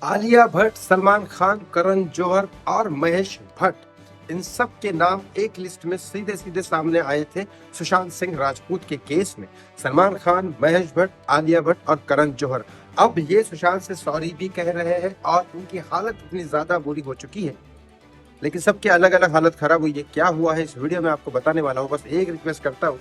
आलिया भट्ट, सलमान खान, करण जौहर और महेश भट्ट, इन सब के नाम एक लिस्ट में सीधे सीधे सामने आए थे सुशांत सिंह राजपूत के केस में। सलमान खान, महेश भट्ट, आलिया भट्ट और करण जौहर अब ये सुशांत से सॉरी भी कह रहे हैं और उनकी हालत इतनी ज्यादा बुरी हो चुकी है, लेकिन सबके अलग अलग हालत खराब हुई है। क्या हुआ है इस वीडियो में आपको बताने वाला हूँ। बस एक रिक्वेस्ट करता हूँ,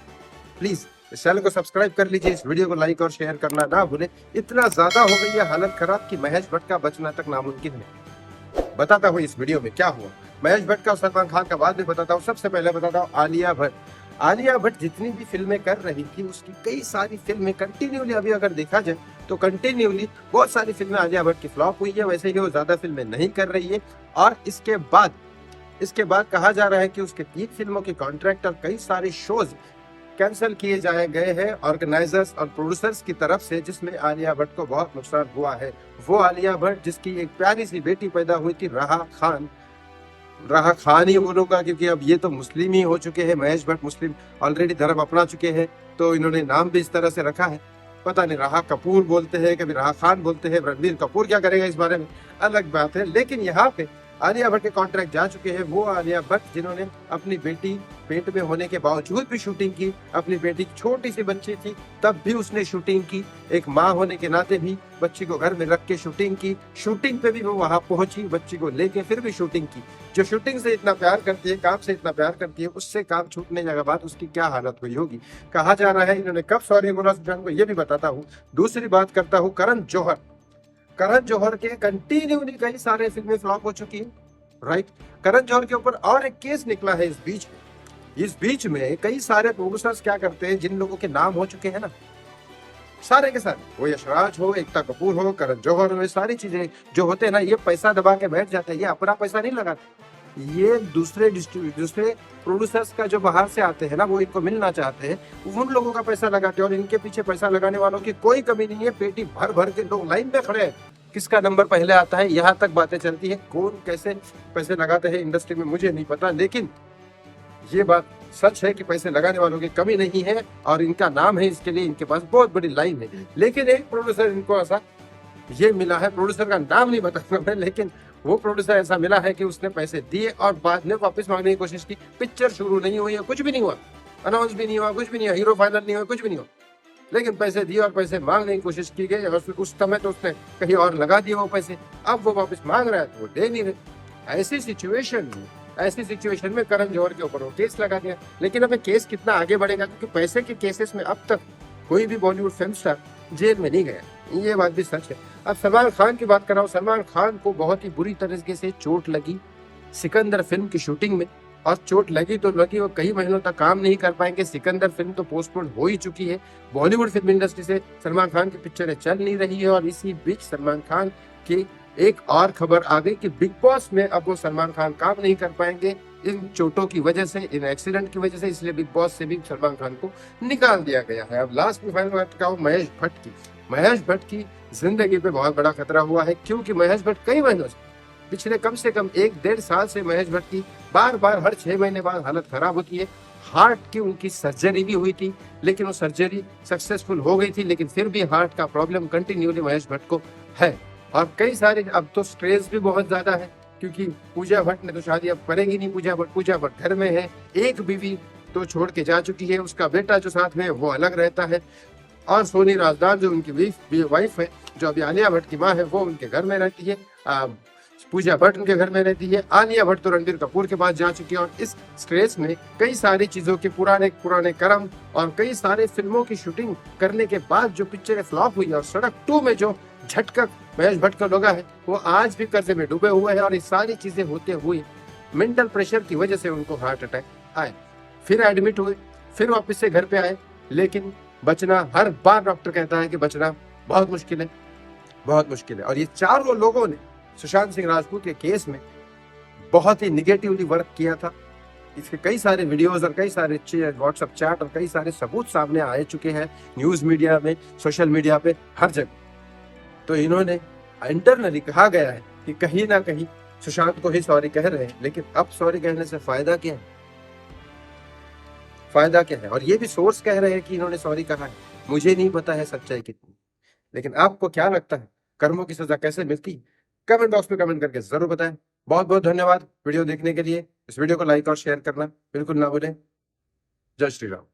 प्लीज इस चैनल को सब्सक्राइब कर लीजिए, इस वीडियो को लाइक और शेयर करना ना भूलें। इतना ज्यादा हो गई है हालत खराब कि महेश भट्ट का बचना तक नामुमकिन है। बताता हूँ इस वीडियो में क्या हुआ। महेश भट्ट का और सलमान खान का बाद में बताता हूँ। सबसे पहले बताता हूँ आलिया भट्ट। आलिया भट्ट जितनी भी फिल्में कर रही थी, उसकी कई सारी फिल्में कंटिन्यूली, अभी अगर देखा जाए तो कंटिन्यूली बहुत सारी फिल्में आलिया भट्ट की फ्लॉप हुई है। वैसे ही वो ज्यादा फिल्में नहीं कर रही है और इसके बाद कहा जा रहा है कि उसके 3 फिल्मों के कॉन्ट्रैक्ट और कई सारे शोज कैंसिल किए जाए गए हैं ऑर्गेनाइजर्स और प्रोड्यूसर्स की तरफ से, जिसमें आलिया भट्ट को बहुत नुकसान हुआ है। वो आलिया भट्ट जिसकी एक प्यारी सी बेटी पैदा हुई थी, राहा खान ही बोलूंगा क्योंकि अब ये तो मुस्लिम ही हो चुके हैं। महेश भट्ट मुस्लिम ऑलरेडी धर्म अपना चुके हैं, तो इन्होंने नाम भी इस तरह से रखा है। पता नहीं, राहा कपूर बोलते हैं, कभी राहा खान बोलते हैं। रणबीर कपूर क्या करेगा इस बारे में, अलग बात है। लेकिन यहाँ पे आलिया भट्ट के कॉन्ट्रैक्ट जा चुके हैं। वो आलिया भट्ट जिन्होंने अपनी बेटी पेट में होने के बावजूद भी शूटिंग की, अपनी बेटी छोटी सी बच्ची थी तब भी उसने शूटिंग की, एक माँ होने के नाते भी बच्ची को घर में रख के शूटिंग की। शूटिंग पे भी वो वहां पहुंची बच्ची को लेके, फिर भी शूटिंग की। जो शूटिंग से इतना प्यार करती है, काम से इतना प्यार करती है, उससे काम छूटने के बाद उसकी क्या हालत हुई होगी। कहा जा रहा है इन्होंने कब सॉरी बोला सुशांत को, ये भी बताता हूँ। दूसरी बात करता हूँ करण जौहर। करण जौहर के कंटिन्यूली कई सारे फिल्में फ्लॉप हो चुकी है, राइट। करण जौहर के ऊपर और एक केस निकला है इस बीच में कई सारे प्रोड्यूसर्स क्या करते हैं, जिन लोगों के नाम हो चुके हैं ना, सारे के सारे, वो यशराज हो, एकता कपूर हो, करण जौहर हो, ये सारी चीजें जो होते हैं ना, ये पैसा दबा के बैठ जाते हैं। ये अपना पैसा नहीं लगाते, ये दूसरे प्रोड्यूसर्स का जो बाहर से आते हैं ना, वो इनको मिलना चाहते हैं, उन लोगों का पैसा लगाते हैं। और इनके पीछे पैसा लगाने वालों की कोई कमी नहीं है, पेटी भर भर के लोग लाइन में खड़े हैं। किसका नंबर पहले आता है, यहाँ तक बातें चलती है। कौन कैसे पैसे लगाते हैं इंडस्ट्री में मुझे नहीं पता, लेकिन ये बात सच है कि पैसे लगाने वालों की कमी नहीं है और इनका नाम है, इसके लिए इनके पास बहुत बड़ी लाइन है। लेकिन एक प्रोड्यूसर इनको ऐसा ये मिला है, प्रोड्यूसर का नाम नहीं बताऊंगा मैं, लेकिन वो प्रोड्यूसर ऐसा मिला है कि उसने पैसे दिए और बाद में वापस मांगने की कोशिश की। पिक्चर शुरू नहीं हुई है, कुछ भी नहीं हुआ, अनाउंस भी नहीं हुआ, कुछ भी नहीं हुआ, हीरो फाइनल नहीं हुआ, कुछ भी नहीं हुआ, लेकिन पैसे दिए और पैसे मांगने की कोशिश की गई और उस समय तो उसने कहीं और लगा दिए वो पैसे। अब वो वापस मांग रहा है तो वो दे नहीं रहे। ऐसी सिचुएशन में करण जौहर के ऊपर वो केस लगा दिया। लेकिन अब केस कितना आगे बढ़ेगा, क्योंकि पैसे के केसेस में अब तक कोई भी बॉलीवुड फिल्म स्टार जेल में नहीं गया, ये बात भी सच है। अब सलमान खान की बात कर रहा हूँ। सलमान खान को बहुत ही बुरी तरीके से चोट लगी सिकंदर फिल्म की शूटिंग में, और चोट लगी तो लगी, वो कई महीनों तक काम नहीं कर पाएंगे। सिकंदर फिल्म तो पोस्टपोन हो ही चुकी है। बॉलीवुड फिल्म इंडस्ट्री से सलमान खान की पिक्चरें चल नहीं रही है। और इसी बीच सलमान खान की एक और खबर आ गई कि बिग बॉस में अब वो सलमान खान काम नहीं कर पाएंगे इन चोटों की वजह से, इन एक्सीडेंट की वजह से। इसलिए बिग बॉस से भी सलमान खान को निकाल दिया गया है। अब लास्ट में फाइनल बात कहूँ महेश भट्ट की जिंदगी पे बहुत बड़ा खतरा हुआ है, क्योंकि महेश भट्ट कई महीनों से, पिछले कम से कम 1-1.5 साल से महेश भट्ट की बार हर 6 महीने बाद हालत खराब होती है। हार्ट की उनकी सर्जरी भी हुई थी, लेकिन वो सर्जरी सक्सेसफुल हो गई थी, लेकिन फिर भी हार्ट का प्रॉब्लम कंटिन्यूली महेश भट्ट को है। और कई सारे, अब तो स्ट्रेस भी बहुत ज्यादा है, क्योंकि पूजा भट्ट ने तो शादी अब करेंगी नहीं। पूजा भट्ट घर में है, एक बीवी तो छोड़ के जा चुकी है, उसका बेटा जो साथ में वो अलग रहता है, और सोनी राजदान जो उनकी वाइफ है, जो अभी आलिया भट्ट की माँ है, वो उनके घर में रहती है। पूजा भट्ट उनके घर में रहती है। आलिया भट्ट तो रणबीर कपूर के पास जा चुकी है। और इस स्ट्रेस में कई सारी चीजों के पुराने कर्म और कई सारे फिल्मों की शूटिंग करने के बाद जो पिक्चरें फ्लॉप हुई और सड़क 2 में जो झटका महेश भट्ट का लगा है, वो आज भी कर्जे में डूबे हुए हैं। और ये सारी चीजें होते हुए मेंटल प्रेशर की वजह से उनको हार्ट अटैक आए, फिर एडमिट हुए, फिर वापस से घर पे आए। लेकिन बचना, हर बार डॉक्टर कहता है कि बचना बहुत मुश्किल है, बहुत मुश्किल है। और ये चारों लोगों ने सुशांत सिंह राजपूत के केस में बहुत ही निगेटिवली वर्क किया था। इसके कई सारे वीडियोस और कई सारे व्हाट्सएप चैट और कई सारे सबूत सामने आ चुके हैं, न्यूज मीडिया में, सोशल मीडिया पे, हर जगह। तो इन्होंने इंटरनली कहा गया है कि कहीं ना कहीं सुशांत को ही सॉरी कह रहे हैं, लेकिन अब सॉरी कहने से फायदा क्या है, फायदा क्या है। और ये भी सोर्स कह रहे हैं कि इन्होंने सॉरी कहा है। मुझे नहीं पता है सच्चाई कितनी, लेकिन आपको क्या लगता है कर्मों की सजा कैसे मिलती है? कमेंट बॉक्स में कमेंट करके जरूर बताएं। बहुत बहुत धन्यवाद वीडियो देखने के लिए। इस वीडियो को लाइक और शेयर करना बिल्कुल ना भूलें। जय श्री राम।